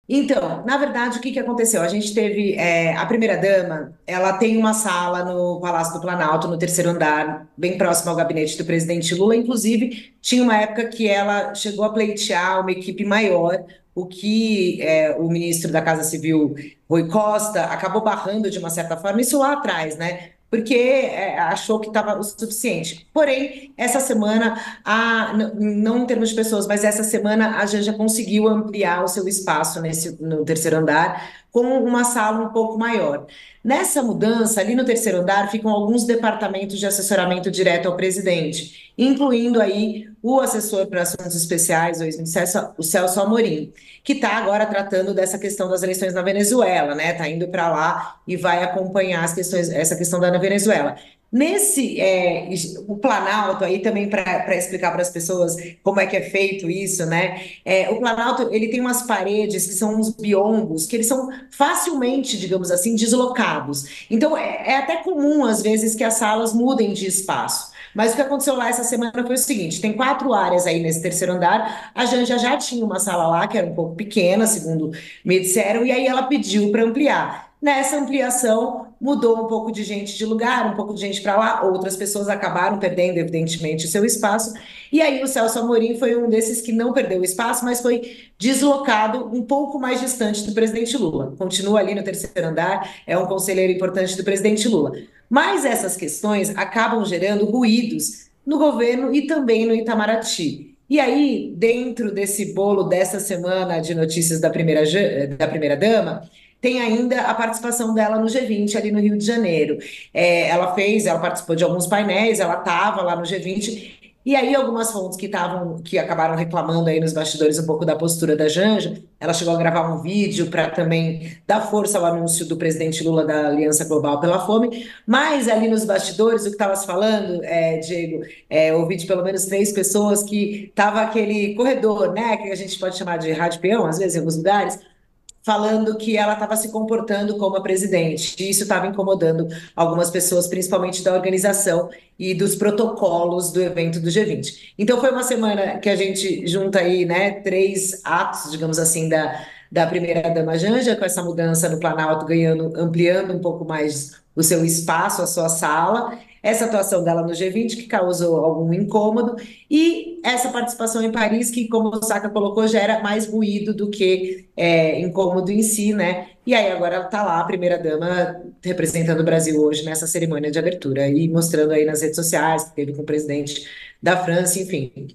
Então, na verdade, o que que aconteceu? A gente teve a primeira-dama, ela tem uma sala no Palácio do Planalto, no terceiro andar, bem próximo ao gabinete do presidente Lula. Inclusive, tinha uma época que ela chegou a pleitear uma equipe maior, o que o ministro da Casa Civil, Rui Costa, acabou barrando de uma certa forma, isso lá atrás, né? Porque achou que estava o suficiente. Porém, essa semana, não em termos de pessoas, mas essa semana a Janja conseguiu ampliar o seu espaço no terceiro andar com uma sala um pouco maior. Nessa mudança, ali no terceiro andar, ficam alguns departamentos de assessoramento direto ao presidente, incluindo aí o assessor para assuntos especiais, o Celso Amorim, que está agora tratando dessa questão das eleições na Venezuela, né? Está indo para lá e vai acompanhar essa questão da Venezuela. O Planalto, aí também para explicar para as pessoas como é que é feito isso, né? O Planalto, ele tem umas paredes que são uns biombos, que eles são facilmente, digamos assim, deslocados. Então, é até comum, às vezes, que as salas mudem de espaço. Mas o que aconteceu lá essa semana foi o seguinte: tem quatro áreas aí nesse terceiro andar. A Janja já tinha uma sala lá, que era um pouco pequena, segundo me disseram, e aí ela pediu para ampliar. Nessa ampliação, mudou um pouco de gente de lugar, um pouco de gente para lá, outras pessoas acabaram perdendo, evidentemente, o seu espaço. E aí o Celso Amorim foi um desses que não perdeu o espaço, mas foi deslocado um pouco mais distante do presidente Lula. Continua ali no terceiro andar, é um conselheiro importante do presidente Lula. Mas essas questões acabam gerando ruídos no governo e também no Itamaraty. E aí, dentro desse bolo dessa semana de notícias da primeira dama, tem ainda a participação dela no G20 ali no Rio de Janeiro. Ela participou de alguns painéis, ela estava lá no G20. E aí, algumas fontes que acabaram reclamando aí nos bastidores um pouco da postura da Janja, ela chegou a gravar um vídeo para também dar força ao anúncio do presidente Lula da Aliança Global pela Fome, mas ali nos bastidores, o que estava se falando, Diego, ouvi de pelo menos três pessoas que estava aquele corredor, né, que a gente pode chamar de rádio peão, às vezes em alguns lugares, falando que ela estava se comportando como a presidente. E isso estava incomodando algumas pessoas, principalmente da organização e dos protocolos do evento do G20. Então foi uma semana que a gente junta aí, né, três atos, digamos assim, da primeira-dama Janja, com essa mudança no Planalto, ampliando um pouco mais o seu espaço, a sua sala, essa atuação dela no G20, que causou algum incômodo, e essa participação em Paris, que, como o Saka colocou, gera mais ruído do que incômodo em si, né? E aí agora ela está lá, a primeira-dama, representando o Brasil hoje nessa cerimônia de abertura e mostrando aí nas redes sociais que teve com o presidente da França, enfim.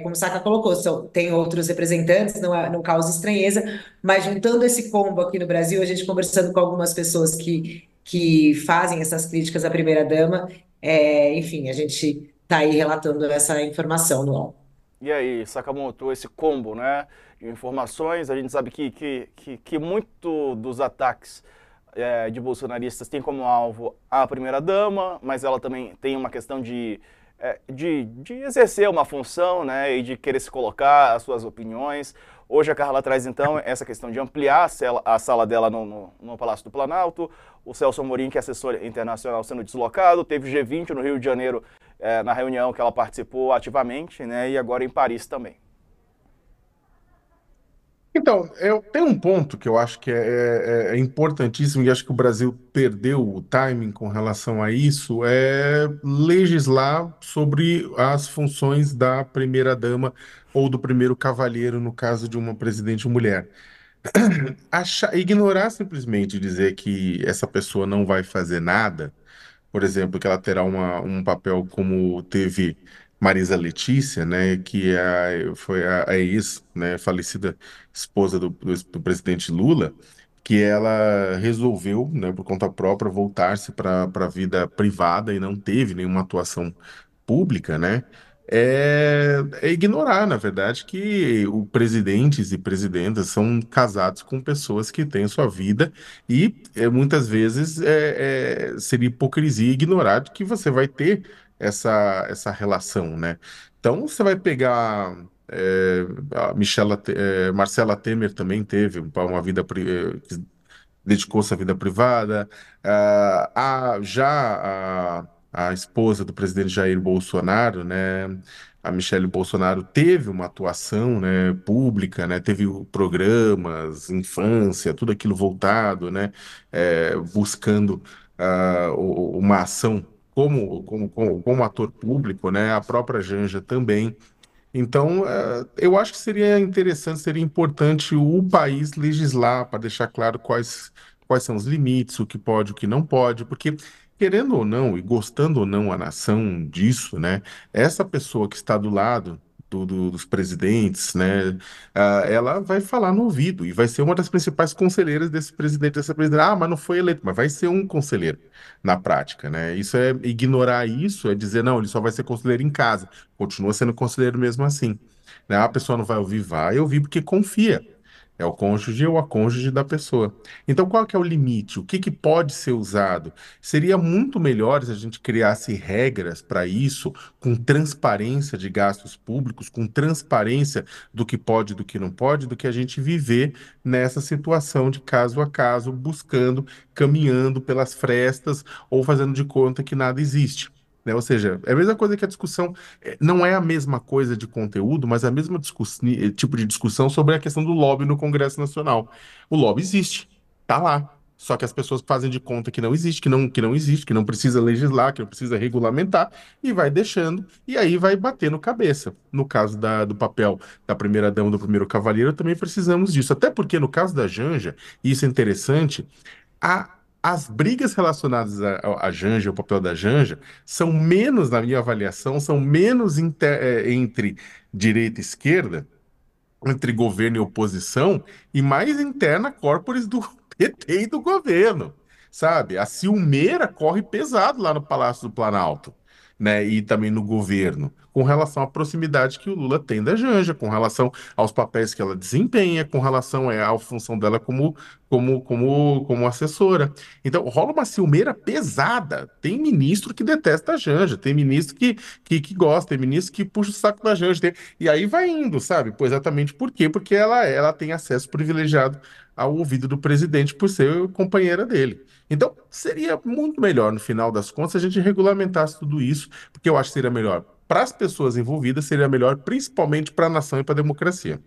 Como o Saka colocou, tem outros representantes, não causa estranheza, mas juntando esse combo aqui no Brasil, a gente conversando com algumas pessoas que fazem essas críticas à primeira-dama, enfim, a gente está aí relatando essa informação no UOL. E aí, Sakamoto, esse combo, né, de informações, a gente sabe que muito dos ataques de bolsonaristas tem como alvo a primeira-dama, mas ela também tem uma questão de exercer uma função, né, e de querer se colocar as suas opiniões. Hoje a Carla traz, então, essa questão de ampliar a sala dela no Palácio do Planalto, o Celso Amorim, que é assessor internacional, sendo deslocado, teve o G20 no Rio de Janeiro, na reunião que ela participou ativamente, né, e agora em Paris também. Então, tem um ponto que eu acho que é importantíssimo e acho que o Brasil perdeu o timing com relação a isso, é legislar sobre as funções da primeira-dama ou do primeiro cavalheiro, no caso de uma presidente mulher. Ignorar simplesmente dizer que essa pessoa não vai fazer nada, por exemplo, que ela terá um papel como teve Marisa Letícia, né, que foi a ex, né, falecida esposa do presidente Lula, que ela resolveu, né, por conta própria, voltar-se para a vida privada e não teve nenhuma atuação pública, né? É ignorar, na verdade, que o presidentes e presidentas são casados com pessoas que têm sua vida e muitas vezes seria hipocrisia ignorar de que você vai ter essa relação, né? Então você vai pegar Marcela Temer também teve uma vida que dedicou-se à vida privada. Já a esposa do presidente Jair Bolsonaro, né? a Michelle Bolsonaro teve uma atuação, né, pública, né, teve programas, infância, tudo aquilo voltado, né, buscando uma ação como ator público, né, a própria Janja também. Então, eu acho que seria interessante, seria importante o país legislar para deixar claro quais são os limites, o que pode, o que não pode, porque, querendo ou não, e gostando ou não a nação disso, né, essa pessoa que está do lado dos presidentes, né, ela vai falar no ouvido e vai ser uma das principais conselheiras desse presidente, dessa presidente. Ah, mas não foi eleito, mas vai ser um conselheiro na prática, né? Isso é ignorar isso, é dizer, não, ele só vai ser conselheiro em casa, continua sendo conselheiro mesmo assim. Né? A pessoa não vai ouvir porque confia. É o cônjuge ou a cônjuge da pessoa. Então, qual que é o limite? O que que pode ser usado? Seria muito melhor se a gente criasse regras para isso, com transparência de gastos públicos, com transparência do que pode e do que não pode, do que a gente viver nessa situação de caso a caso, buscando, caminhando pelas frestas ou fazendo de conta que nada existe. Né? Ou seja, é a mesma coisa que a discussão, não é a mesma coisa de conteúdo, mas é a mesma tipo de discussão sobre a questão do lobby no Congresso Nacional. O lobby existe, tá lá. Só que as pessoas fazem de conta que não existe, que não existe, que não precisa legislar, que não precisa regulamentar, e vai deixando, e aí vai batendo cabeça. No caso do papel da primeira-dama, do primeiro cavalheiro, também precisamos disso. Até porque no caso da Janja, e isso é interessante, as brigas relacionadas à Janja, ao papel da Janja, são menos, na minha avaliação, são menos entre direita e esquerda, entre governo e oposição, e mais interna corporis do PT e do governo, sabe? A ciumeira corre pesado lá no Palácio do Planalto, né? E também no governo, com relação à proximidade que o Lula tem da Janja, com relação aos papéis que ela desempenha, com relação à função dela como assessora. Então, rola uma ciumeira pesada. Tem ministro que detesta a Janja, tem ministro que gosta, tem ministro que puxa o saco da Janja, e aí vai indo, sabe? Pois exatamente por quê? Porque ela tem acesso privilegiado ao ouvido do presidente por ser companheira dele. Então, seria muito melhor, no final das contas, se a gente regulamentasse tudo isso, porque eu acho que seria melhor para as pessoas envolvidas, seria melhor principalmente para a nação e para a democracia.